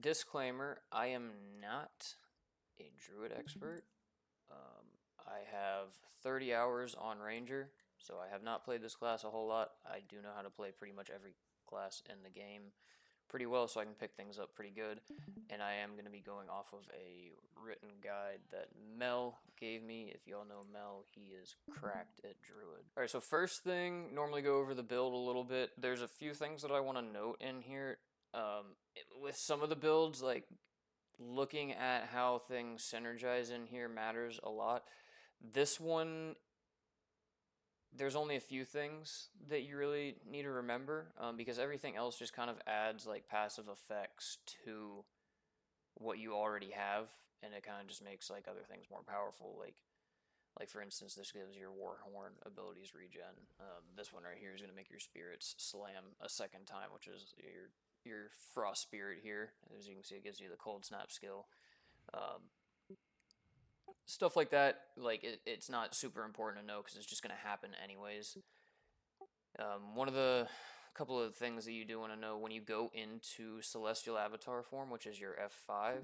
disclaimer, I am not a Druid expert. I have 30 hours on Ranger, so I have not played this class a whole lot. I do know how to play pretty much every class in the game pretty well, so I can pick things up pretty good. And I am going to be going off of a written guide that Mel gave me. If y'all know Mel, he is cracked at Druid. Alright, so first thing, normally go over the build a little bit. There's a few things that I want to note in here. With some of the builds, like looking at how things synergize in here matters a lot. This one, there's only a few things that you really need to remember, because everything else just kind of adds like passive effects to what you already have, and it kind of just makes like other things more powerful. Like for instance, this gives your Warhorn abilities regen. This one right here is going to make your spirits slam a second time, which is your frost spirit here. As you can see, it gives you the cold snap skill. Stuff like that, like it's not super important to know because it's just going to happen anyways. One of the couple of things that you do want to know when you go into Celestial Avatar form, which is your F5,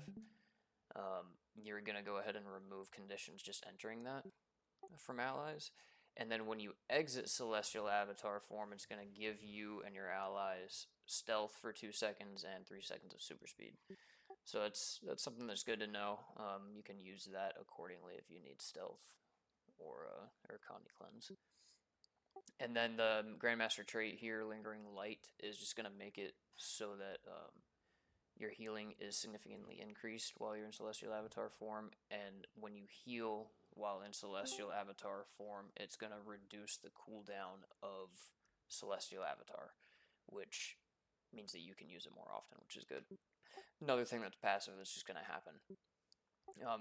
you're going to go ahead and remove conditions just entering that from allies. And then when you exit Celestial Avatar form, it's going to give you and your allies stealth for 2 seconds and 3 seconds of super speed. So that's something that's good to know. You can use that accordingly if you need stealth or Connie Cleanse. And then the Grandmaster trait here, Lingering Light, is just going to make it so that your healing is significantly increased while you're in Celestial Avatar form. And when you heal while in Celestial Avatar form, it's going to reduce the cooldown of Celestial Avatar, which means that you can use it more often, which is good. Another thing that's passive is just going to happen.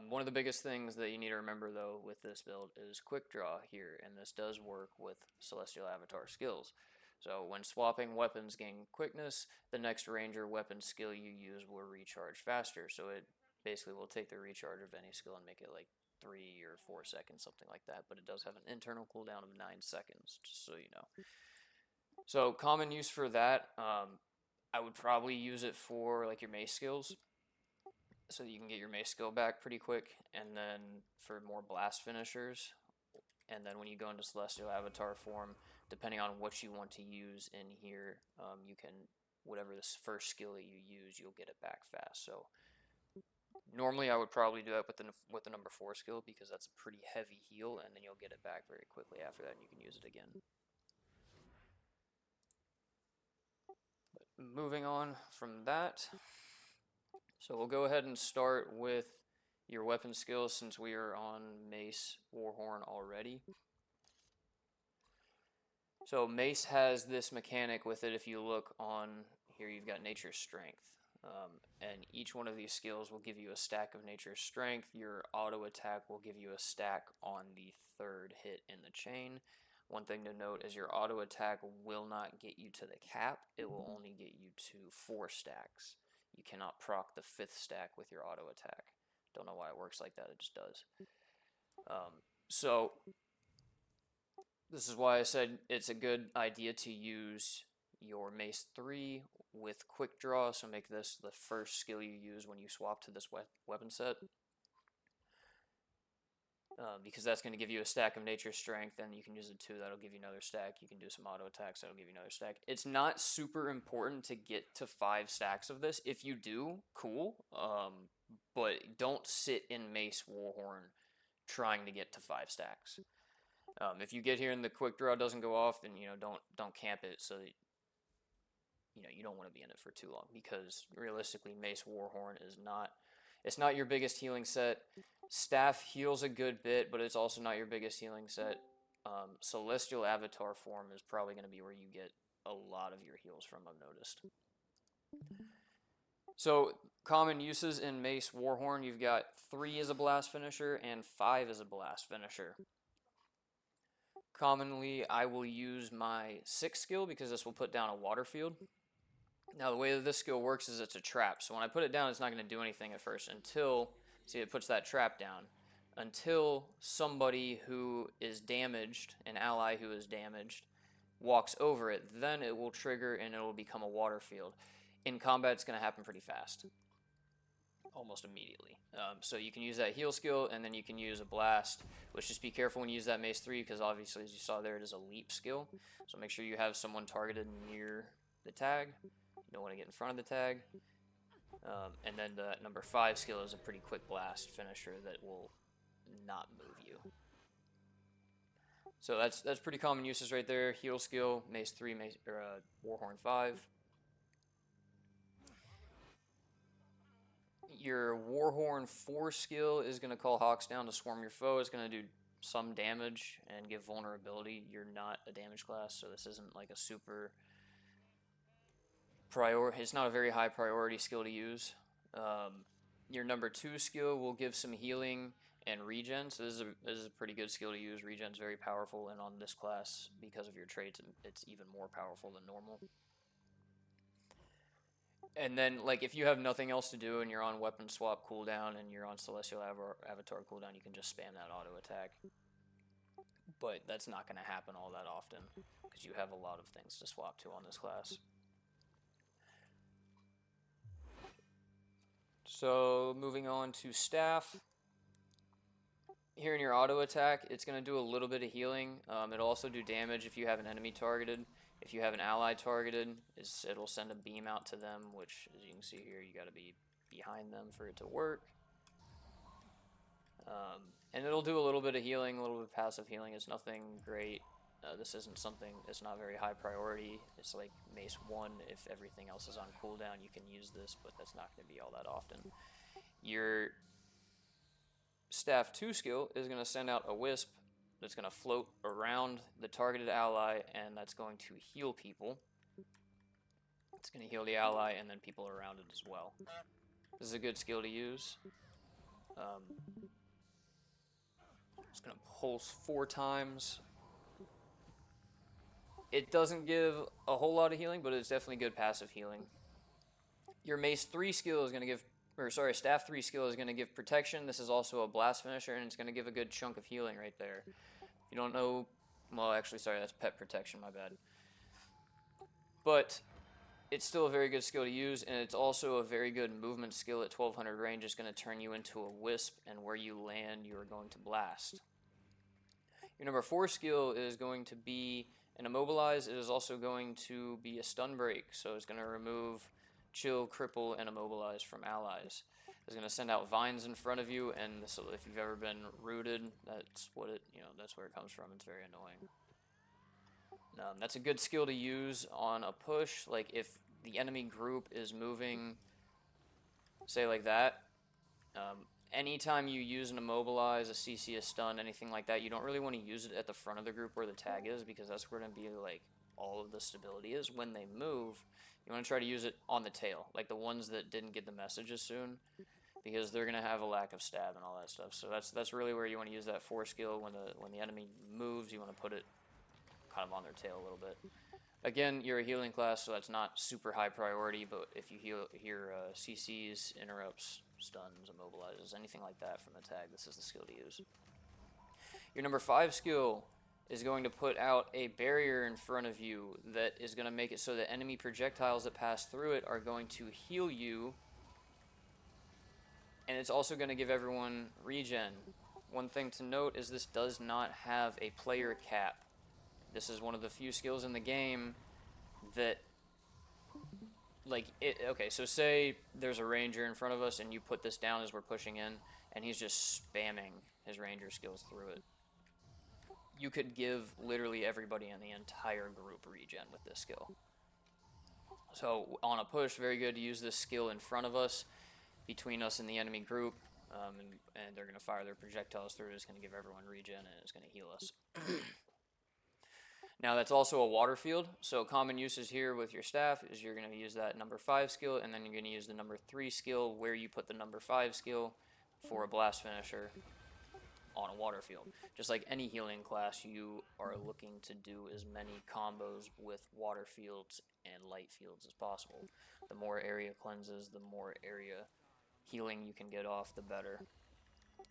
One of the biggest things that you need to remember, though, with this build is Quick Draw here, and this does work with Celestial Avatar skills. So when swapping weapons gain quickness, the next ranger weapon skill you use will recharge faster. So it basically will take the recharge of any skill and make it like 3 or 4 seconds, something like that. But it does have an internal cooldown of 9 seconds, just so you know. So common use for that, I would probably use it for like your Mace skills, so that you can get your Mace skill back pretty quick, and then for more blast finishers. And then when you go into Celestial Avatar form, depending on what you want to use in here, you can, whatever this first skill that you use, you'll get it back fast. So normally I would probably do that with the number 4 skill, because that's a pretty heavy heal, and then you'll get it back very quickly after that, and you can use it again. But moving on from that, so we'll go ahead and start with your weapon skills since we are on Mace Warhorn already. So Mace has this mechanic with it. If you look on here, you've got Nature's Strength. And each one of these skills will give you a stack of Nature's Strength. Your auto attack will give you a stack on the 3rd hit in the chain. One thing to note is your auto attack will not get you to the cap. It will only get you to 4 stacks. You cannot proc the 5th stack with your auto attack. Don't know why it works like that, it just does. So this is why I said it's a good idea to use your Mace 3 with Quick Draw, so make this the first skill you use when you swap to this weapon set. Because that's going to give you a stack of Nature's Strength, and you can use it too. That'll give you another stack. You can do some auto attacks. That'll give you another stack. It's not super important to get to 5 stacks of this. If you do, cool. But don't sit in Mace Warhorn trying to get to 5 stacks. If you get here and the Quick Draw doesn't go off, then don't camp it, so that you don't want to be in it for too long, because realistically Mace Warhorn is not your biggest healing set. Staff heals a good bit, but it's also not your biggest healing set. Celestial Avatar form is probably going to be where you get a lot of your heals from, I've noticed. So common uses in Mace Warhorn, you've got 3 as a blast finisher and 5 as a blast finisher. Commonly, I will use my 6th skill because this will put down a water field. Now, the way that this skill works is it's a trap. So when I put it down, it's not going to do anything at first until, see, it puts that trap down, until somebody who is damaged, an ally who is damaged, walks over it. Then it will trigger and it will become a water field. In combat, it's going to happen pretty fast. almost immediately. So you can use that heal skill, and then you can use a blast, which just be careful when you use that Mace 3, because obviously, as you saw there, it is a leap skill. So make sure you have someone targeted near the tag. You don't want to get in front of the tag. And then the number 5 skill is a pretty quick blast finisher that will not move you. So that's pretty common uses right there. Heal skill, Mace 3, Warhorn 5. Your Warhorn 4 skill is going to call Hawks down to swarm your foe. It's going to do some damage and give vulnerability. You're not a damage class, so this isn't like a super priority. It's not a very high priority skill to use. Your number 2 skill will give some healing and regen, so this is a pretty good skill to use. Regen's very powerful, and on this class, because of your traits, it's even more powerful than normal. And then, like, if you have nothing else to do and you're on weapon swap cooldown and you're on Celestial Avatar cooldown, you can just spam that auto attack. But that's not going to happen all that often, because you have a lot of things to swap to on this class. So, moving on to Staff. Here in your auto attack, it's going to do a little bit of healing. It'll also do damage if you have an enemy targeted. If you have an ally targeted, it'll send a beam out to them, which, as you can see here, you got to be behind them for it to work. And it'll do a little bit of healing, a little bit of passive healing. It's nothing great. This isn't something, it's not very high priority. It's like Mace 1, if everything else is on cooldown, you can use this, but that's not going to be all that often. Your Staff 2 skill is going to send out a wisp that's going to float around the targeted ally, and that's going to heal people. It's going to heal the ally and then people around it as well. This is a good skill to use. It's going to pulse 4 times. It doesn't give a whole lot of healing, but it's definitely good passive healing. Your Mace 3 skill is going to give, Staff 3 skill is going to give protection. This is also a blast finisher, and it's going to give a good chunk of healing right there. If you don't know, well, actually, sorry, that's pet protection, my bad. But it's still a very good skill to use, and it's also a very good movement skill at 1200 range. It's going to turn you into a wisp, and where you land, you are going to blast. Your number 4 skill is going to be an immobilize. It is also going to be a stun break, so it's going to remove chill, cripple, and immobilize from allies. It's going to send out vines in front of you, and so if you've ever been rooted, that's what it, that's where it comes from. It's very annoying. That's a good skill to use on a push. Like if the enemy group is moving, say like that, anytime you use an immobilize, a CC, a stun, anything like that, you don't really want to use it at the front of the group where the tag is, because that's where going to be like all of the stability is. When they move, you want to try to use it on the tail, like the ones that didn't get the message as soon, because they're going to have a lack of stab and all that stuff. So that's really where you want to use that 4 skill. When the enemy moves, you want to put it kind of on their tail a little bit. Again, you're a healing class, so that's not super high priority, but if you hear CCs, interrupts, stuns, immobilizes, anything like that from the tag, this is the skill to use. Your number 5 skill is going to put out a barrier in front of you that is going to make it so that enemy projectiles that pass through it are going to heal you, and it's also going to give everyone regen. One thing to note is this does not have a player cap. This is one of the few skills in the game that, okay, so say there's a ranger in front of us and you put this down as we're pushing in, and he's just spamming his ranger skills through it. You could give literally everybody in the entire group regen with this skill. So on a push, very good to use this skill in front of us, between us and the enemy group, and they're going to fire their projectiles through it. It's going to give everyone regen, and it's going to heal us. Now that's also a water field, so common uses here with your staff is you're going to use that number 5 skill, and then you're going to use the number 3 skill where you put the number 5 skill for a blast finisher on a water field. Just like any healing class, you are looking to do as many combos with water fields and light fields as possible. The more area cleanses, the more area healing you can get off, the better.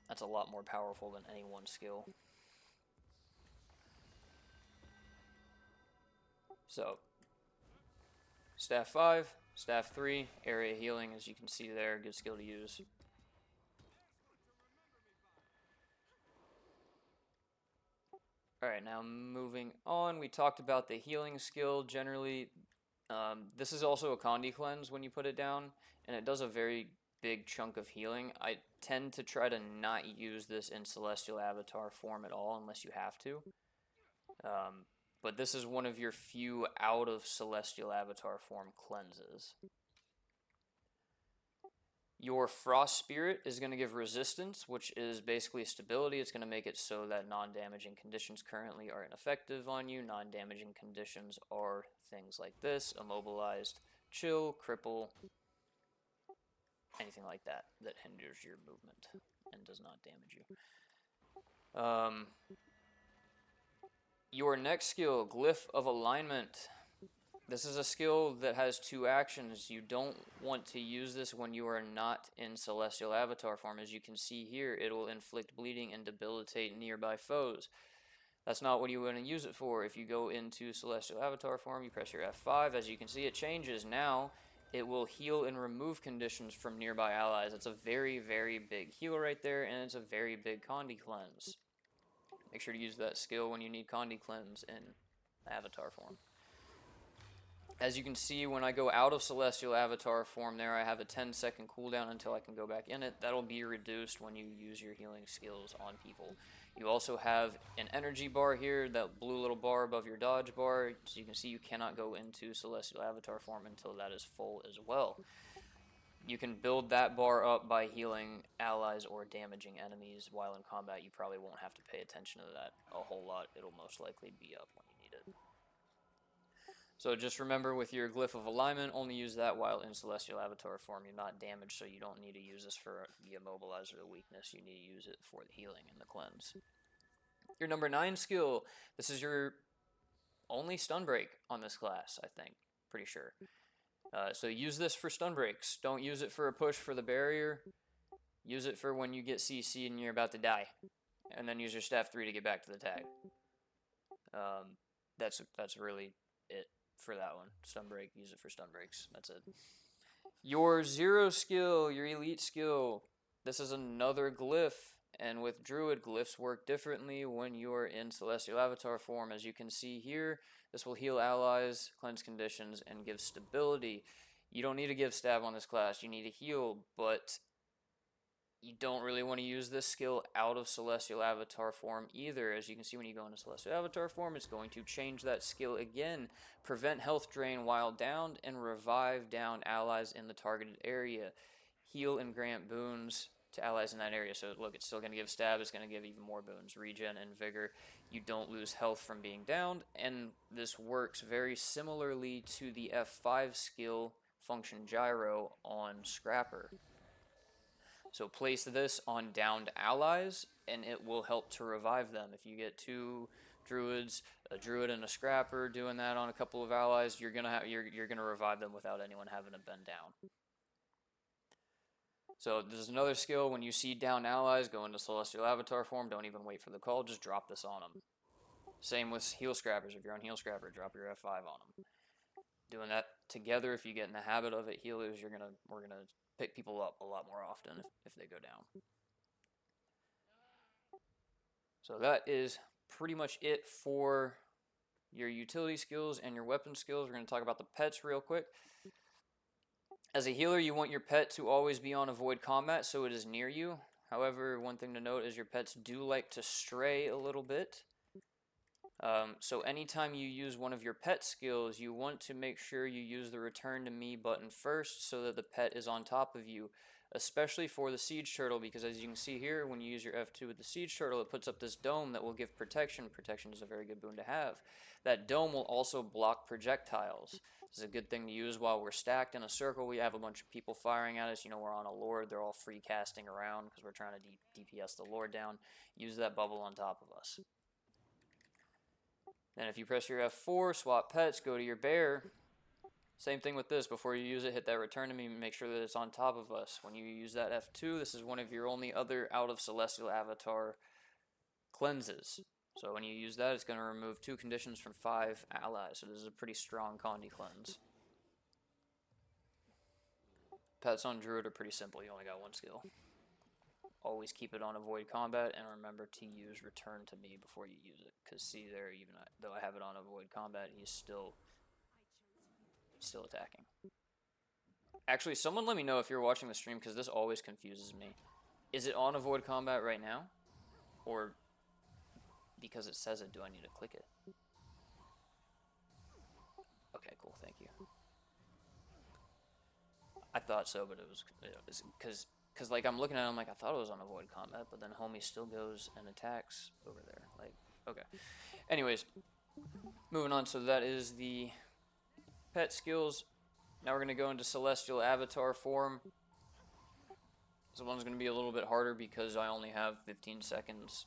That's a lot more powerful than any one skill. So, Staff 5, Staff 3, area healing, as you can see there, good skill to use. Alright, now moving on, we talked about the healing skill generally. This is also a Condi cleanse when you put it down, and it does a very big chunk of healing. I tend to try to not use this in Celestial Avatar form at all unless you have to. But this is one of your few out of Celestial Avatar form cleanses. Your Frost Spirit is going to give resistance, which is basically stability. It's going to make it so that non-damaging conditions currently are ineffective on you. Non-damaging conditions are things like this: immobilized, chill, cripple, anything like that that hinders your movement and does not damage you. Your next skill, Glyph of Alignment. This is a skill that has 2 actions. You don't want to use this when you are not in Celestial Avatar form. As you can see here, it will inflict bleeding and debilitate nearby foes. That's not what you want to use it for. If you go into Celestial Avatar form, you press your F5. As you can see, it changes. Now, it will heal and remove conditions from nearby allies. It's a very, very big heal right there, and it's a very big Condi cleanse. Make sure to use that skill when you need Condi cleanse in Avatar form. As you can see, when I go out of Celestial Avatar form there, I have a 10-second cooldown until I can go back in it. That'll be reduced when you use your healing skills on people. You also have an energy bar here, that blue little bar above your dodge bar. So you can see you cannot go into Celestial Avatar form until that is full as well. You can build that bar up by healing allies or damaging enemies while in combat. You probably won't have to pay attention to that a whole lot. It'll most likely be up when you need it. So just remember, with your Glyph of Alignment, only use that while in Celestial Avatar form. You're not damaged, so you don't need to use this for the Immobilize or the Weakness. You need to use it for the healing and the cleanse. Your number 9 skill, this is your only stun break on this class, I think. Pretty sure. So use this for stun breaks. Don't use it for a push for the barrier. Use it for when you get CC'd and you're about to die. And then use your Staff 3 to get back to the tag. That's really it for that one. Stun break, use it for stun breaks. That's it. Your 0 skill, your elite skill, this is another glyph, and with Druid, glyphs work differently when you're in Celestial Avatar form. As you can see here, this will heal allies, cleanse conditions, and give stability. You don't need to give stab on this class, you need to heal, but you don't really want to use this skill out of Celestial Avatar form either. As you can see, when you go into Celestial Avatar form, it's going to change that skill again. Prevent health drain while downed, and revive down allies in the targeted area. Heal and grant boons to allies in that area. So look, it's still going to give stab, it's going to give even more boons. Regen and vigor. You don't lose health from being downed, and this works very similarly to the F5 skill function gyro on Scrapper. So place this on downed allies, and it will help to revive them. If you get 2 druids, a druid and a scrapper, doing that on a couple of allies, you're gonna revive them without anyone having to bend down. So there's another skill: when you see down allies, go into Celestial Avatar form. Don't even wait for the call; just drop this on them. Same with heal scrappers. If you're on heal scrapper, drop your F5 on them. Doing that together, if you get in the habit of it, healers, we're gonna pick people up a lot more often if they go down. So that is pretty much it for your utility skills and your weapon skills. We're going to talk about the pets real quick. As a healer, you want your pet to always be on avoid combat, so it is near you. However, one thing to note is your pets do like to stray a little bit. So anytime you use one of your pet skills, you want to make sure you use the return to me button first so that the pet is on top of you, especially for the siege turtle, because as you can see here, when you use your F2 with the siege turtle, it puts up this dome that will give protection. Protection is a very good boon to have. That dome will also block projectiles. This is a good thing to use while we're stacked in a circle. We have a bunch of people firing at us. You know, we're on a lord. They're all free casting around because we're trying to DPS the lord down. Use that bubble on top of us. Then if you press your F4, swap pets, go to your bear. Same thing with this. Before you use it, hit that return to me, make sure that it's on top of us. When you use that F2, this is one of your only other out of Celestial Avatar cleanses. So when you use that, it's going to remove 2 conditions from 5 allies. So this is a pretty strong Condi cleanse. Pets on Druid are pretty simple. You only got one skill. Always keep it on avoid combat, and remember to use return to me before you use it. Because see there, even though I have it on avoid combat, he's still attacking. Actually, someone let me know if you're watching the stream, because this always confuses me. Is it on avoid combat right now? Or because it says it, do I need to click it? Okay, cool, thank you. I thought so, but it was because like I'm looking at it, I'm like, I thought it was on avoid combat, but then homie still goes and attacks over there. Like, okay. Anyways, moving on. So that is the pet skills. Now we're gonna go into celestial avatar form. This one's gonna be a little bit harder because I only have 15 seconds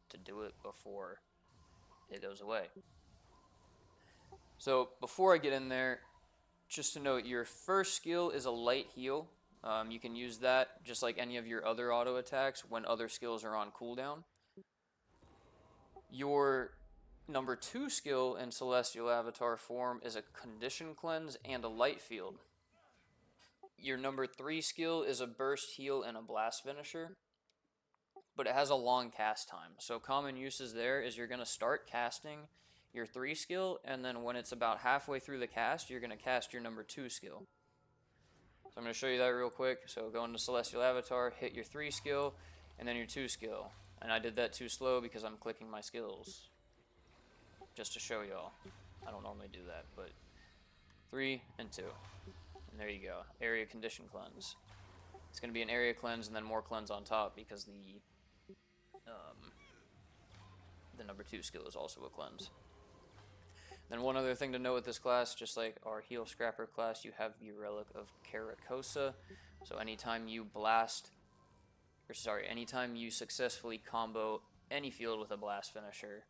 to do it before it goes away. So before I get in there, just to note, your first skill is a light heal. You can use that just like any of your other auto attacks when other skills are on cooldown. Your number 2 skill in Celestial Avatar form is a condition cleanse and a light field. Your number 3 skill is a burst heal and a blast finisher, but it has a long cast time. So common uses there is you're going to start casting your 3 skill, and then when it's about halfway through the cast, you're going to cast your number 2 skill. So I'm going to show you that real quick. So go into Celestial Avatar, hit your 3 skill, and then your 2 skill. And I did that too slow because I'm clicking my skills. Just to show y'all. I don't normally do that, but 3 and 2. And there you go. Area condition cleanse. It's going to be an area cleanse and then more cleanse on top because the number 2 skill is also a cleanse. Then one other thing to note with this class, just like our Heal Scrapper class, you have the Relic of Caracosa. So anytime you anytime you successfully combo any field with a blast finisher,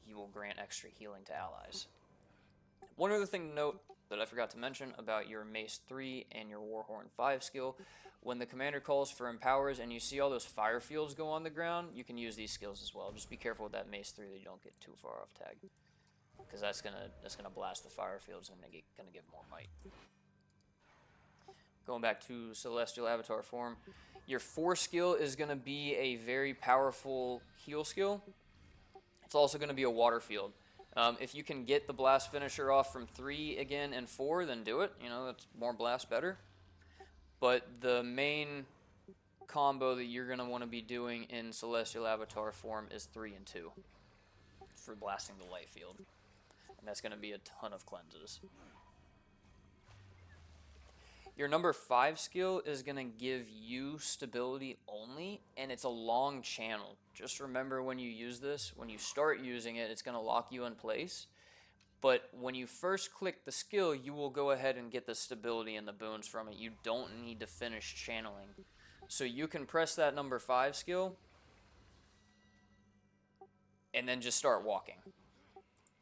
you will grant extra healing to allies. One other thing to note that I forgot to mention about your Mace 3 and your Warhorn 5 skill, when the commander calls for empowers and you see all those fire fields go on the ground, you can use these skills as well. Just be careful with that Mace 3 that you don't get too far off tag, because that's gonna blast the fire fields and gonna give more might. Going back to Celestial Avatar form, your 4 skill is gonna be a very powerful heal skill. It's also gonna be a water field. If you can get the blast finisher off from 3 again and 4, then do it. You know, that's more blast better. But the main combo that you're gonna want to be doing in Celestial Avatar form is 3 and 2 for blasting the light field. And that's going to be a ton of cleanses. Your number 5 skill is going to give you stability only, and it's a long channel. Just remember when you use this, when you start using it, it's going to lock you in place. But when you first click the skill, you will go ahead and get the stability and the boons from it. You don't need to finish channeling. So you can press that number 5 skill, and then just start walking.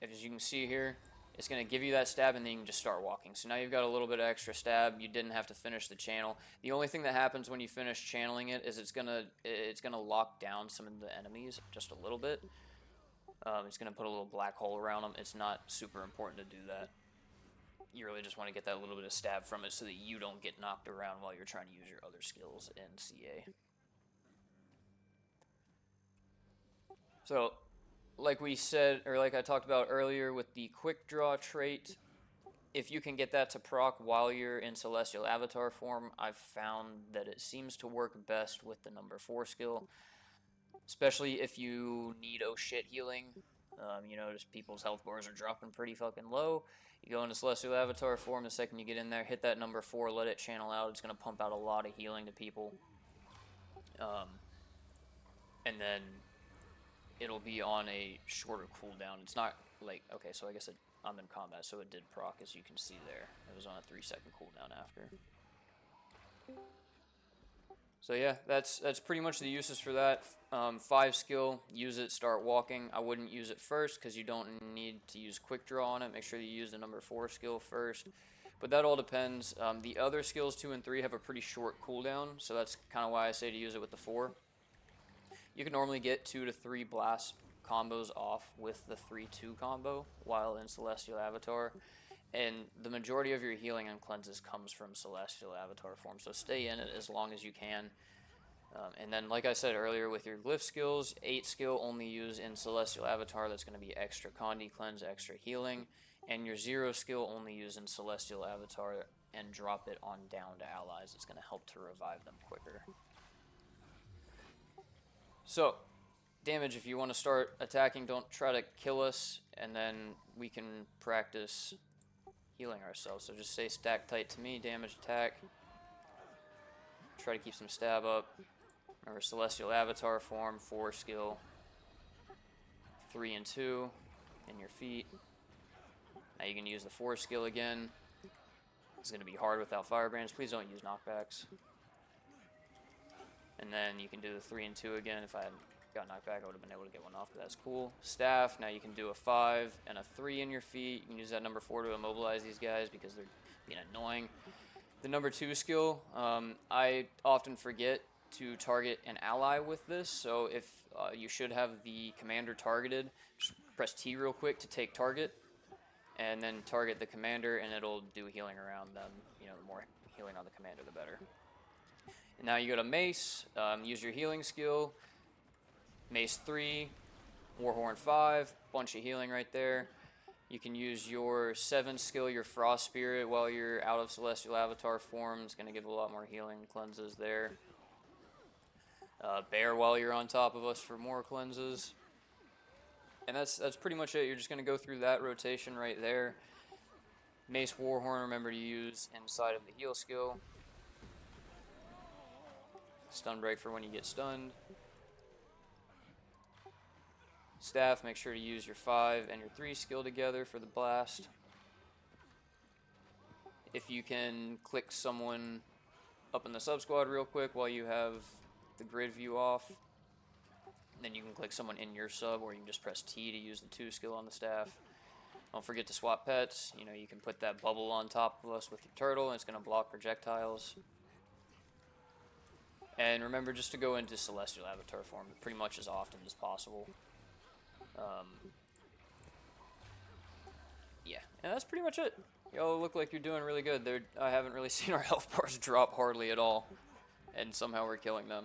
As you can see here, it's going to give you that stab, and then you can just start walking. So now you've got a little bit of extra stab. You didn't have to finish the channel. The only thing that happens when you finish channeling it is it's gonna lock down some of the enemies just a little bit. It's going to put a little black hole around them. It's not super important to do that. You really just want to get that little bit of stab from it so that you don't get knocked around while you're trying to use your other skills in CA. So, like we said, or like I talked about earlier with the quick draw trait, if you can get that to proc while you're in Celestial Avatar form, I've found that it seems to work best with the number 4 skill, especially if you need oh shit healing. You notice people's health bars are dropping pretty fucking low. You go into Celestial Avatar form, the second you get in there, hit that number 4, let it channel out. It's going to pump out a lot of healing to people. And then it'll be on a shorter cooldown. It's not like, okay, so I guess I'm in combat, so it did proc, as you can see there. It was on a 3-second cooldown after. So yeah, that's pretty much the uses for that. 5 skill, use it, start walking. I wouldn't use it first because you don't need to use quick draw on it. Make sure you use the number 4 skill first. But that all depends. The other skills 2 and 3 have a pretty short cooldown, so that's kind of why I say to use it with the 4. You can normally get 2 to 3 blast combos off with the 3-2 combo while in Celestial Avatar. and the majority of your healing and cleanses comes from Celestial Avatar form, so stay in it as long as you can. And then, like I said earlier, with your glyph skills, 8 skill only use in Celestial Avatar, that's going to be extra Condi Cleanse, extra healing, and your 0 skill only use in Celestial Avatar and drop it on down to allies. It's going to help to revive them quicker. So, damage, if you want to start attacking, don't try to kill us, and then we can practice healing ourselves. So just stay stacked tight to me, damage, attack. Try to keep some stab up. Remember, Celestial Avatar form, 4 skill, 3 and 2 in your feet. Now you can use the 4 skill again. It's going to be hard without Firebrands. Please don't use knockbacks. And then you can do the 3 and 2 again. If I hadn't got knocked back, I would have been able to get one off, but that's cool. Staff, now you can do a 5 and a 3 in your feet. You can use that number 4 to immobilize these guys because they're being annoying. The number 2 skill, I often forget to target an ally with this, so if you should have the commander targeted, just press T real quick to take target, and then target the commander, and it'll do healing around them. You know, the more healing on the commander, the better. And now you go to Mace, use your healing skill, Mace 3, Warhorn 5, bunch of healing right there. You can use your 7 skill, your Frost Spirit, while you're out of Celestial Avatar form. It's going to give a lot more healing cleanses there. Bear while you're on top of us for more cleanses. And that's pretty much it. You're just going to go through that rotation right there. Mace Warhorn, remember to use inside of the heal skill. Stun break for when you get stunned. Staff, make sure to use your 5 and your 3 skill together for the blast. If you can click someone up in the sub-squad real quick while you have the grid view off, then you can click someone in your sub, or you can just press T to use the 2 skill on the staff. Don't forget to swap pets. You know, you can put that bubble on top of us with your turtle, and it's going to block projectiles. And remember just to go into Celestial Avatar form pretty much as often as possible. Yeah, and that's pretty much it. Y'all look like you're doing really good. I haven't really seen our health bars drop hardly at all, and somehow we're killing them.